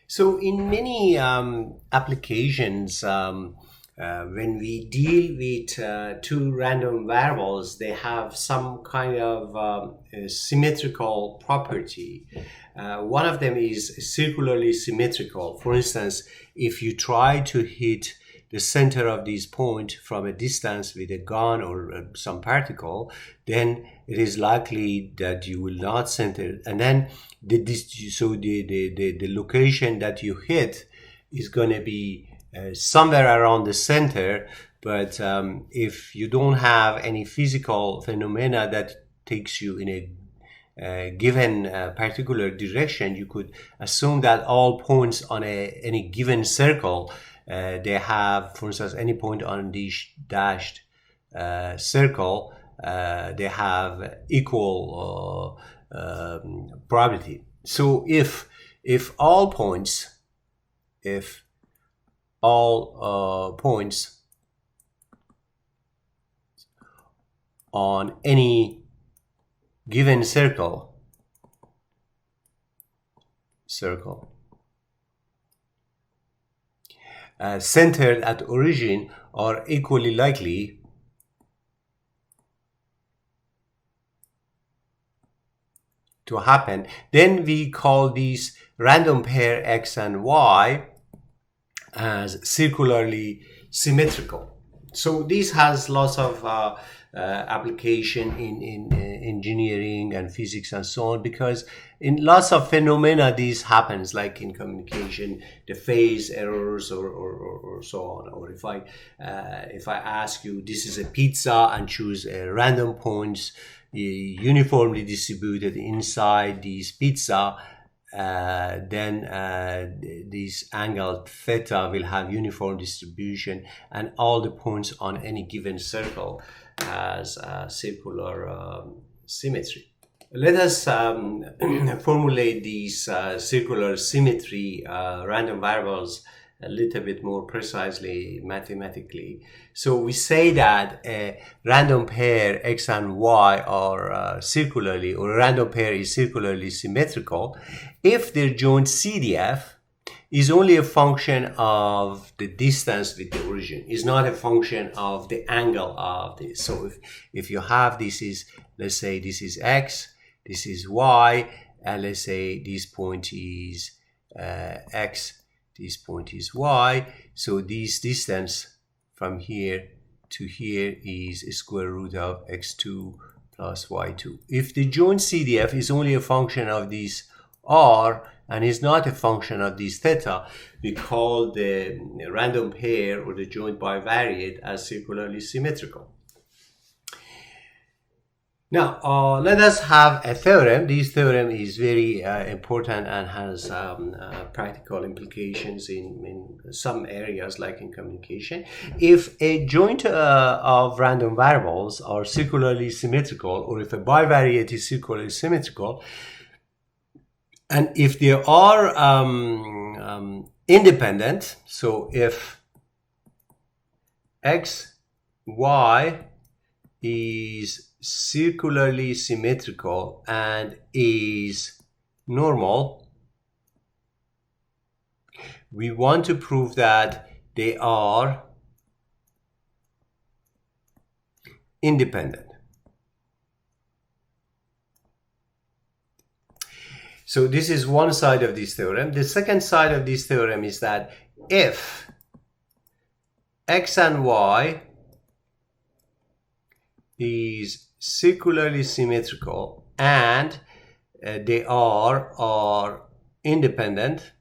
So in many applications, when we deal with two random variables, they have some kind of symmetrical property. One of them is circularly symmetrical. For instance, if you try to hit the center of this point from a distance with a gun or some particle, then it is likely that you will not center. And then the location that you hit is going to be somewhere around the center. But if you don't have any physical phenomena that takes you in a given particular direction, you could assume that all points on any given circle, they have, for instance, any point on this dashed circle, they have equal probability. So if all points on any given circle centered at origin are equally likely to happen, then we call these random pair X and Y as circularly symmetrical. So this has lots of application in engineering and physics and so on, because in lots of phenomena this happens, like in communication, the phase errors or so on. Or if I ask you, this is a pizza, and choose random points uniformly distributed inside this pizza, then this angle theta will have uniform distribution, and all the points on any given circle has circular symmetry. Let us formulate these circular symmetry random variables a little bit more precisely mathematically. So we say that a random pair X and Y are circularly, or a random pair is circularly symmetrical if their joint CDF is only a function of the distance with the origin, is not a function of the angle of this. So if you have this is, let's say this is X, this is Y, and let's say this point is X, this point is Y, so this distance from here to here is a square root of x2 plus y2. If the joint CDF is only a function of this R and is not a function of this theta, we call the random pair or the joint bivariate as circularly symmetrical. Now, let us have a theorem. This theorem is very important and has practical implications in some areas, like in communication. If a joint of random variables are circularly symmetrical, or if a bivariate is circularly symmetrical, and if they are independent, so if x, y is circularly symmetrical and is normal, we want to prove that they are independent. So this is one side of this theorem. The second side of this theorem is that if x and y is circularly symmetrical and they are independent,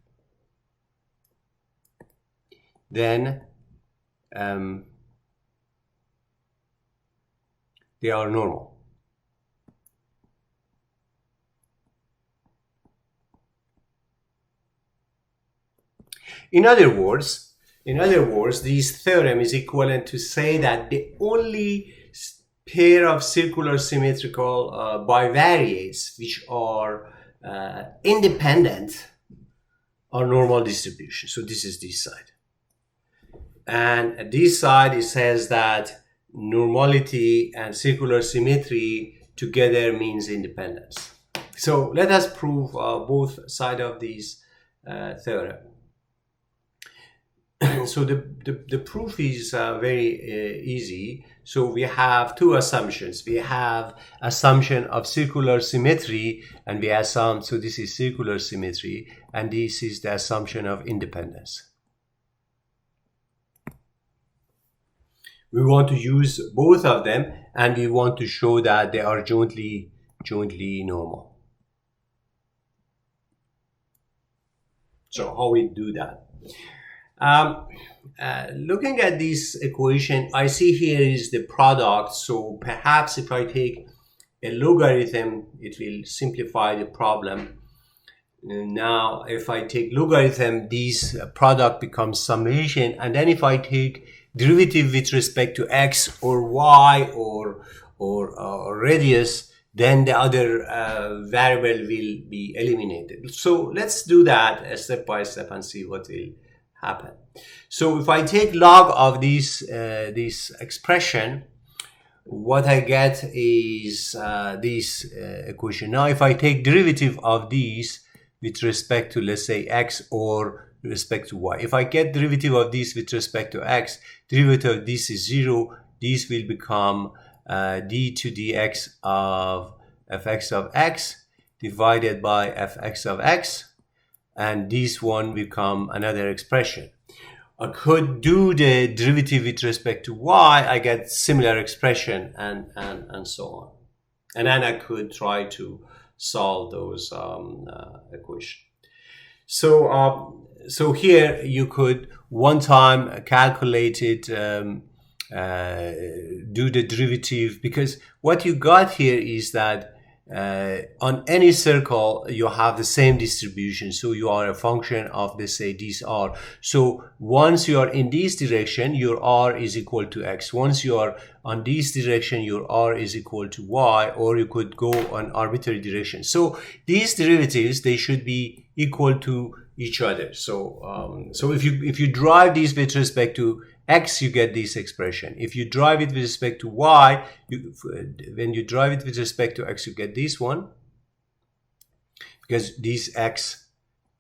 then they are normal. In other words, this theorem is equivalent to say that the only pair of circular symmetrical bivariates which are independent are normal distribution. So this is this side. And at this side, it says that normality and circular symmetry together means independence. So let us prove both sides of these theorem. So the proof is very easy. So we have two assumptions. We have assumption of circular symmetry, and we assume, so this is circular symmetry, and this is the assumption of independence. We want to use both of them, and we want to show that they are jointly normal. So how we do that? Looking at this equation, I see here is the product. So perhaps if I take a logarithm, it will simplify the problem. Now, if I take logarithm, this product becomes summation. And then if I take derivative with respect to x or y or radius, then the other variable will be eliminated. So let's do that step by step and see what will happen. So if I take log of this expression, what I get is this equation. Now if I take derivative of these with respect to, let's say, x or respect to y, if I get derivative of this with respect to x, derivative of this is 0, this will become d to dx of fx of x divided by fx of x, and this one become another expression. I could do the derivative with respect to y, I get similar expression, and so on. And then I could try to solve those equations. So here you could one time calculate it, do the derivative, because what you got here is that on any circle you have the same distribution, so you are a function of, let's say, this r. So once you are in this direction, your r is equal to x. Once you are on this direction, your r is equal to y, or you could go on arbitrary direction. So these derivatives, they should be equal to each other. So so if you drive these with respect to x, you get this expression. If you drive it with respect to y, when you drive it with respect to x, you get this one, because this x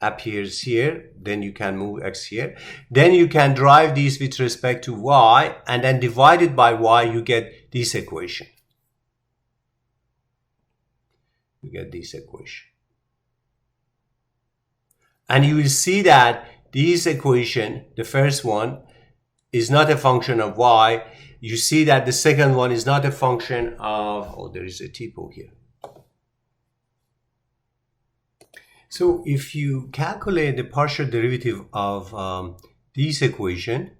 appears here, then you can move x here. Then you can drive this with respect to y, and then divided by y, you get this equation. You get this equation. And you will see that this equation, the first one, is not a function of y. You see that the second one is not a function of, oh, there is a typo here. So if you calculate the partial derivative of this equation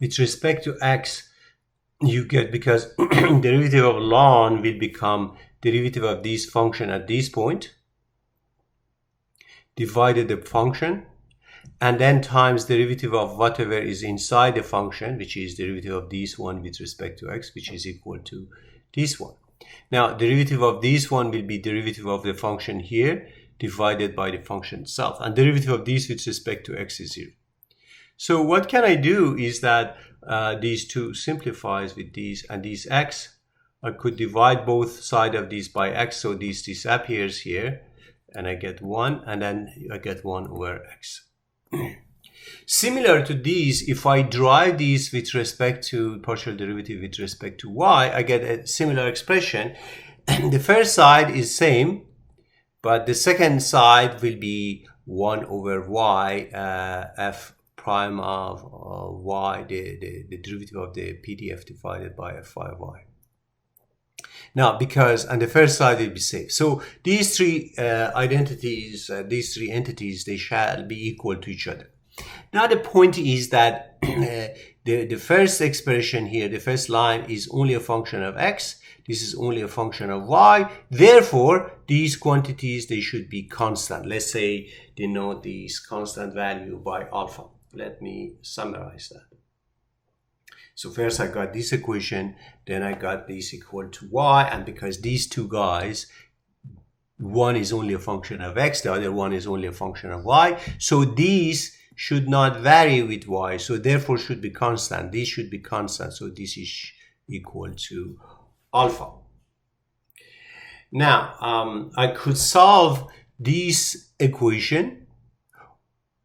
with respect to x, you get, because derivative of ln will become derivative of this function at this point, divided the function, and then times derivative of whatever is inside the function, which is derivative of this one with respect to x, which is equal to this one. Now, derivative of this one will be derivative of the function here divided by the function itself, and derivative of this with respect to x is 0. So what can I do is that these two simplifies with these and these x. I could divide both sides of these by x, so this disappears here, and I get 1, and then I get 1 over x. Similar to these, if I derive these with respect to partial derivative with respect to y, I get a similar expression. The first side is same, but the second side will be 1 over y, f prime of y, the derivative of the PDF divided by f by y. Now, because, and the first side will be safe. So these three identities, these three entities, they shall be equal to each other. Now the point is that the first expression here, the first line, is only a function of x. This is only a function of y. Therefore, these quantities, they should be constant. Let's say denote these constant value by alpha. Let me summarize that. So first I got this equation, then I got this equal to y, and because these two guys, one is only a function of x, the other one is only a function of y, so these should not vary with y, so therefore should be constant. These should be constant, so this is equal to alpha. Now, I could solve this equation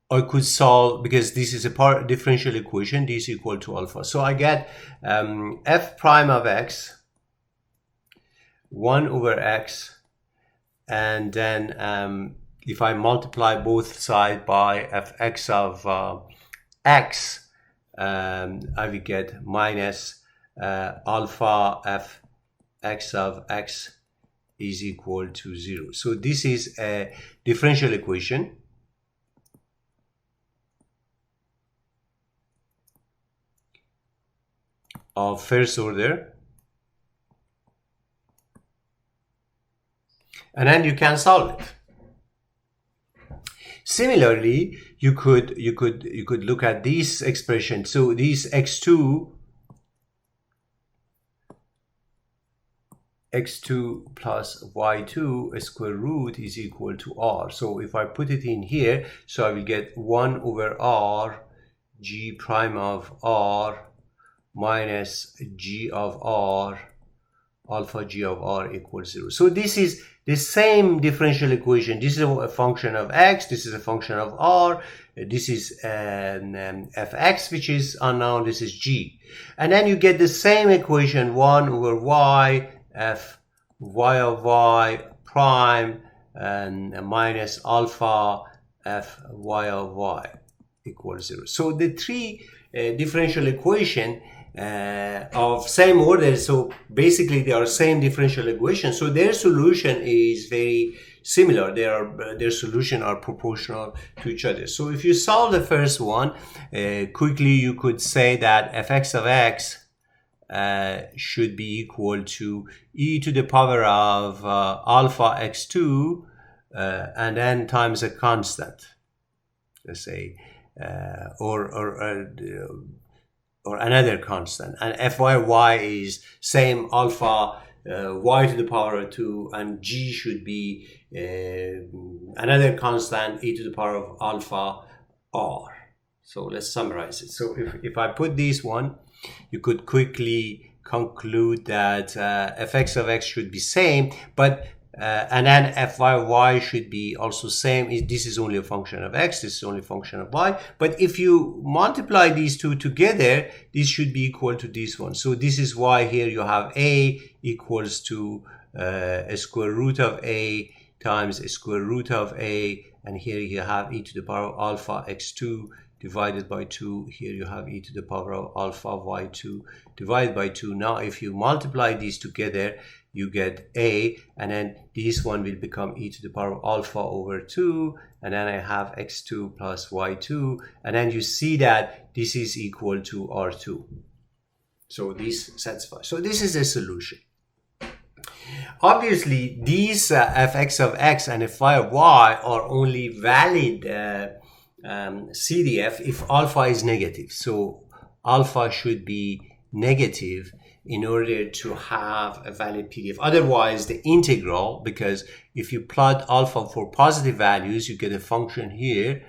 I could solve, because this is a differential equation, this equal to alpha. So I get f prime of x 1 over x, and then if I multiply both sides by fx of x, I will get minus alpha f x of x is equal to 0. So this is a differential equation of first order, and then you can solve it. Similarly, you could look at this expression. So this x2 plus y2 square root is equal to r. So if I put it in here, so I will get 1 over r g prime of r minus g of r alpha g of r equals 0. So this is the same differential equation. This is a function of x, this is a function of r, this is an fx which is unknown, this is g. And then you get the same equation 1 over y f y of y prime and minus alpha f y of y equals 0. So the three differential equation of same order, so basically they are same differential equations, so their solution is very similar. Their solution are proportional to each other. So if you solve the first one quickly, you could say that fx of x should be equal to e to the power of alpha x2 and then times a constant, let's say, or another constant, and fyy is same alpha y to the power of 2, and g should be another constant e to the power of alpha r. So let's summarize it. So if I put this one, you could quickly conclude that fx of x should be same, but and then fyy should be also same. This is only a function of x, this is only a function of y. But if you multiply these two together, this should be equal to this one. So this is why here you have a equals to a square root of a times a square root of a, and here you have e to the power of alpha x2 divided by 2. Here you have e to the power of alpha y2 divided by 2. Now if you multiply these together, you get a, and then this one will become e to the power of alpha over 2, and then I have x2 plus y2, and then you see that this is equal to r2. So this satisfies. So this is a solution. Obviously, these fx of x and fy of y are only valid CDF if alpha is negative. So alpha should be negative in order to have a valid PDF. Otherwise, the integral, because if you plot alpha for positive values, you get a function here,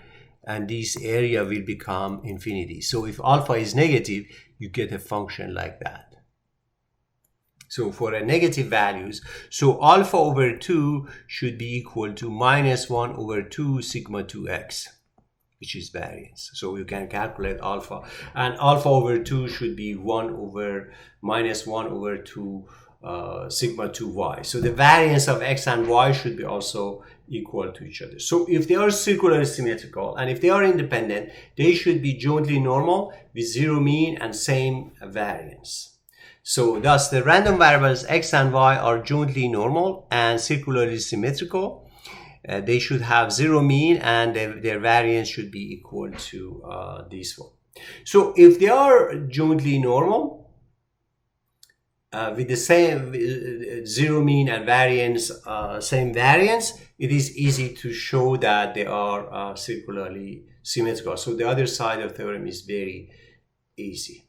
and this area will become infinity. So if alpha is negative, you get a function like that. So for a negative values, so alpha over 2 should be equal to minus 1 over 2 sigma 2x, which is variance. So you can calculate alpha, and alpha over 2 should be 1 over minus 1 over 2 sigma 2y. So the variance of x and y should be also equal to each other. So if they are circular symmetrical and if they are independent, they should be jointly normal with zero mean and same variance. So thus the random variables x and y are jointly normal and circularly symmetrical. They should have zero mean, and their variance should be equal to this one. So if they are jointly normal with the same zero mean and variance, same variance, it is easy to show that they are circularly symmetrical. So the other side of the theorem is very easy.